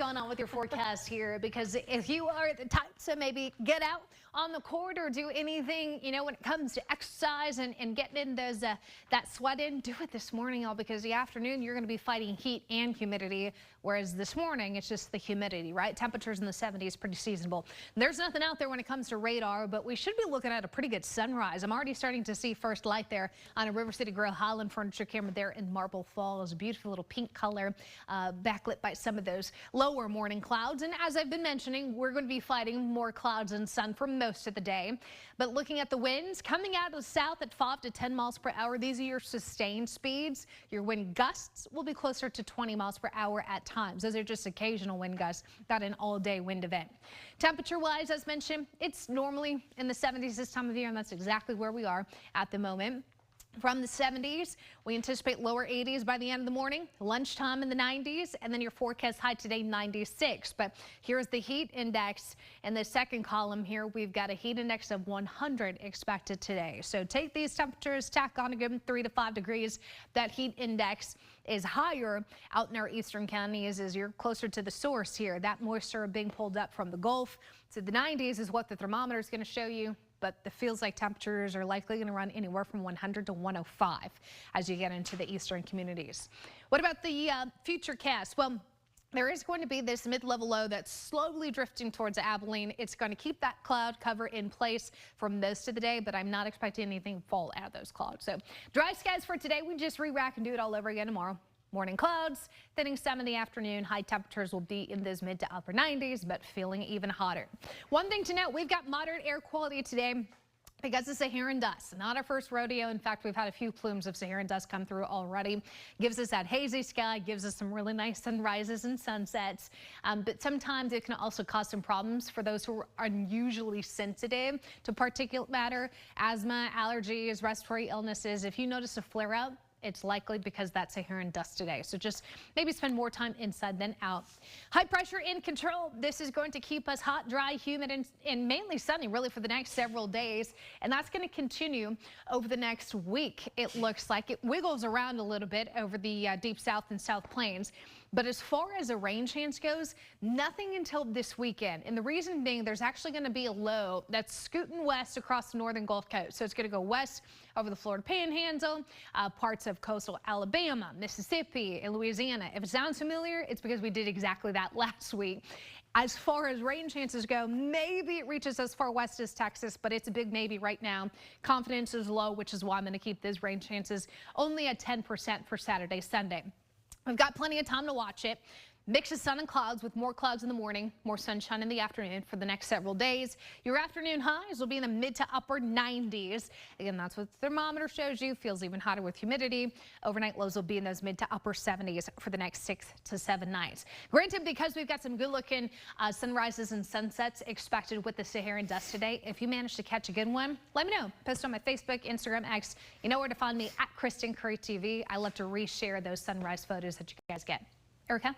going on with your forecast here, because if you are the type to maybe get out on the court or do anything, when it comes to exercise and getting in those that sweat in, do it this morning, all because the afternoon you're going to be fighting heat and humidity, whereas this morning it's just the humidity, right? Temperatures in the 70s, pretty seasonable. There's nothing out there when it comes to radar, but we should be looking at a pretty good sunrise. I'm already starting to see first light there on a River City Grill Highland furniture camera there in Marble Falls. A beautiful little pink color, backlit by some of those lower morning clouds. And as I've been mentioning, we're going to be fighting more clouds and sun for most of the day. But looking at the winds coming out of the south at 5 to 10 miles per hour, these are your sustained speeds. Your wind gusts will be closer to 20 miles per hour at times. Those are just occasional wind gusts, not an all-day wind event. Temperature-wise, as mentioned, it's normally in the 70s this time of year, and that's exactly where we are at the moment. From the 70s, we anticipate lower 80s by the end of the morning, lunchtime in the 90s, and then your forecast high today 96. But here's the heat index. In the second column here, we've got a heat index of 100 expected today. So take these temperatures, tack on a good 3 to 5 degrees. That heat index is higher out in our eastern counties as you're closer to the source here. That moisture being pulled up from the Gulf. So the 90s is what the thermometer is going to show you. But the feels like temperatures are likely going to run anywhere from 100 to 105 as you get into the eastern communities. What about the future cast? Well, there is going to be this mid-level low that's slowly drifting towards Abilene. It's going to keep that cloud cover in place for most of the day, but I'm not expecting anything to fall out of those clouds. So dry skies for today. We just re-rack and do it all over again tomorrow. Morning clouds, thinning some in the afternoon. High temperatures will be in those mid to upper 90s, but feeling even hotter. One thing to note, we've got moderate air quality today because of Saharan dust. Not our first rodeo. In fact, we've had a few plumes of Saharan dust come through already. Gives us that hazy sky, gives us some really nice sunrises and sunsets. But sometimes it can also cause some problems for those who are unusually sensitive to particulate matter, asthma, allergies, respiratory illnesses. If you notice a flare up, it's likely because that's Saharan dust today. So just maybe spend more time inside than out. High pressure in control. This is going to keep us hot, dry, humid, and mainly sunny really for the next several days. And that's going to continue over the next week. It looks like it wiggles around a little bit over the deep south and south plains. But as far as a rain chance goes, nothing until this weekend. And the reason being, there's actually going to be a low that's scooting west across the northern Gulf Coast. So it's going to go west over the Florida Panhandle, parts of coastal Alabama, Mississippi, and Louisiana. If it sounds familiar, it's because we did exactly that last week. As far as rain chances go, maybe it reaches as far west as Texas, but it's a big maybe right now. Confidence is low, which is why I'm going to keep those rain chances only at 10% for Saturday, Sunday. We've got plenty of time to watch it. Mix of sun and clouds with more clouds in the morning, more sunshine in the afternoon for the next several days. Your afternoon highs will be in the mid to upper 90s. Again, that's what the thermometer shows you. Feels even hotter with humidity. Overnight lows will be in those mid to upper 70s for the next 6 to 7 nights. Granted, because we've got some good looking sunrises and sunsets expected with the Saharan dust today, if you manage to catch a good one, let me know. Post on my Facebook, Instagram, X. You know where to find me at Kristen Currie TV. I love to reshare those sunrise photos that you guys get. Erica?